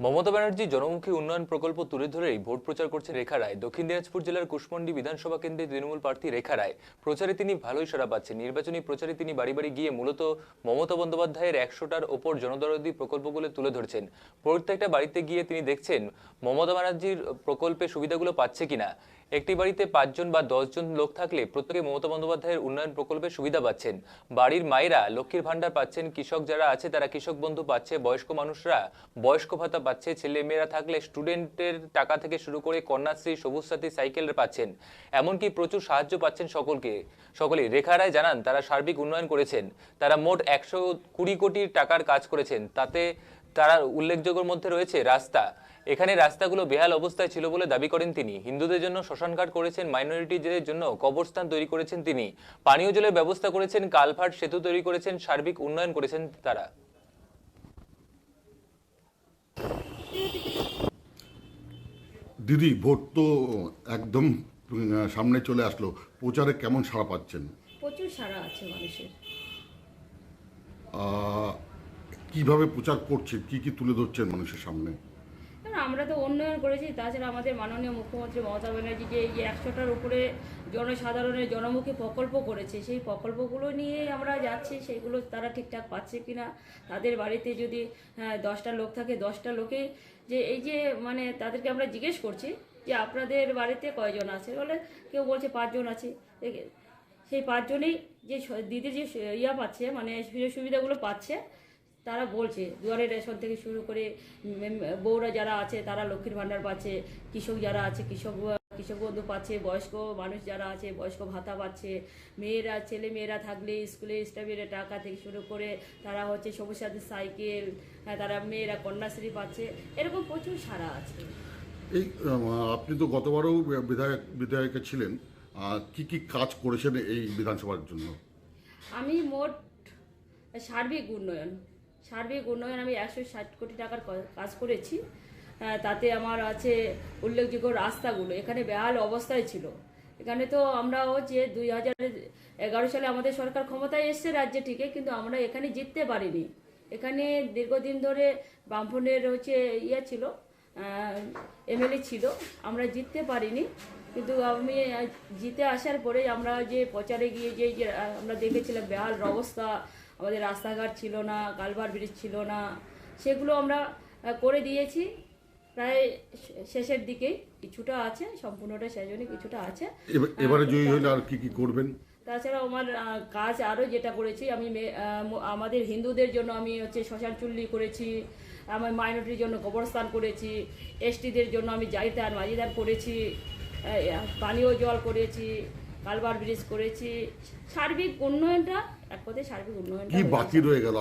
মমতা ব্যানার্জি জনমুখী উন্নয়ন প্রকল্প তুলে ধরেই ভোট প্রচার করছেন রেখা রায়। দক্ষিণ দিনাজপুর জেলার কুশমন্ডি বিধানসভা কেন্দ্রে তৃণমূল প্রার্থী রেখা রায় প্রচারে তিনি ভালোই সাড়া পাচ্ছেন। নির্বাচনী প্রচারে তিনি বাড়ি বাড়ি গিয়ে মূলত মমতা বন্দ্যোপাধ্যায়ের 100টার ওপর জনদরদি প্রকল্পগুলো তুলে ধরছেন। প্রত্যেকটা বাড়িতে গিয়ে তিনি দেখছেন মমতা ব্যানার্জির প্রকল্পে সুবিধাগুলো পাচ্ছে কিনা। একটি বাড়িতে 5 জন বা 10 জন লোক থাকলে প্রত্যেকে মমতা বন্দ্যোপাধ্যায়ের উন্নয়ন প্রকল্পের সুবিধা পাচ্ছেন। বাড়ির মায়েরা লক্ষ্মীর ভান্ডার পাচ্ছেন, কৃষক যারা আছে তারা কৃষক বন্ধু পাচ্ছে, বয়স্ক মানুষরা বয়স্ক ভাতা পাচ্ছে, ছেলে মেয়েরা থাকলে স্টুডেন্টের টাকা থেকে শুরু করে কন্যাশ্রী, সবুজ সাথী সাইকেল পাচ্ছেন। এমনকি প্রচুর সাহায্য পাচ্ছেন সকলেই। রেখা রায় জানান তারা সার্বিক উন্নয়ন করেছেন। তারা মোট 120 কোটি টাকার কাজ করেছেন। তাতে তারা উল্লেখযোগ্যের মধ্যে রয়েছে রাস্তা। এখানে রাস্তাগুলো বেহাল অবস্থায় ছিল বলে দাবি করেন তিনি। হিন্দুদের জন্য শ্মশানঘাট করেছেন, মাইনরিটিদের জন্য কবরস্থান তৈরি করেছেন তিনি। পানীয় জলের ব্যবস্থা করেছেন, কালভার্ট সেতু তৈরি করেছেন, সার্বিক উন্নয়ন করেছেন তারা। দিদি, ভোট তো একদম সামনে চলে আসলো, প্রচারে কেমন সাড়া পাচ্ছেন? প্রচুর সাড়া আছে মানুষের। কিভাবে প্রচার করছেন, কি কি তুলে ধরছেন মানুষের সামনে? কারণ আমরা তো উন্নয়ন করেছি, তাছাড়া আমাদের মাননীয় মুখ্যমন্ত্রী মমতা ব্যানার্জি যে এই যে 100টার উপরে জনসাধারণের জনমুখী প্রকল্প করেছে, সেই প্রকল্পগুলো নিয়ে আমরা যাচ্ছি। সেইগুলো তারা ঠিকঠাক পাচ্ছে কিনা, তাদের বাড়িতে যদি 10টা লোক থাকে, 10টা লোকে যে এই যে মানে তাদেরকে আমরা জিজ্ঞেস করছি যে আপনাদের বাড়িতে কয়জন আছে, বলে কেউ বলছে 5 জন আছে। সেই 5 জনেই যে দিদির যে পাচ্ছে, মানে সুযোগ সুবিধাগুলো পাচ্ছে, তারা বলছে দুয়ারে রেশন থেকে শুরু করে বউরা যারা আছে তারা লক্ষ্মীর ভাণ্ডার পাচ্ছে, কৃষক যারা আছে কৃষক বন্ধু পাচ্ছে, বয়স্ক মানুষ যারা আছে বয়স্ক ভাতা পাচ্ছে, ছেলে মেয়েরা থাকলে স্কুলে স্টাফের টাকা থেকে শুরু করে তারা হচ্ছে সবুজ সাথী সাইকেল, তারা মেয়েরা কন্যাশ্রী পাচ্ছে। এরকম প্রচুর সাড়া আছে। এই আপনি তো গতবারও বিধায়িকা ছিলেন, কি কি কাজ করেছেন এই বিধানসভার জন্য? আমি মোট সার্বিক উন্নয়ন আমি 160 কোটি টাকার কাজ করেছি। তাতে আমার আছে উল্লেখযোগ্য রাস্তাগুলো এখানে বেহাল অবস্থায় ছিল। এখানে তো আমরাও যে 2011 সালে আমাদের সরকার ক্ষমতায় এসছে রাজ্যে ঠিকই, কিন্তু আমরা এখানে জিততে পারিনি। এখানে দীর্ঘদিন ধরে বামফ্রন্টের হচ্ছে ছিল, এমএলএ ছিল, আমরা জিততে পারিনি। কিন্তু আমি জিতে আসার পরে আমরা যে প্রচারে গিয়ে যে আমরা দেখেছিলাম বেহাল অবস্থা, আমাদের রাস্তাঘাট ছিল না, কালভার্ট ব্রিজ ছিল না, সেগুলো আমরা করে দিয়েছি। প্রায় শেষের দিকে কিছুটা আছে, সম্পূর্ণটা শেষ হয়নি, কিছুটা আছে। এবারে জয়ী হলে আর কি কি করবেন? তাছাড়া আমার কাজ আরও যেটা করেছি, আমি আমাদের হিন্দুদের জন্য আমি হচ্ছে শ্মশান চুল্লি করেছি, আমার মাইনরিটির জন্য কবরস্থান করেছি, এসটিদের জন্য আমি জাহিদার মাজিদার করেছি, পানীয় জল করেছি, কালভার্ট ব্রিজ করেছি। সার্বিক উন্নয়নটা এক কথায় সার্বিক উন্নয়নটা কি বাকি রয়ে গেল?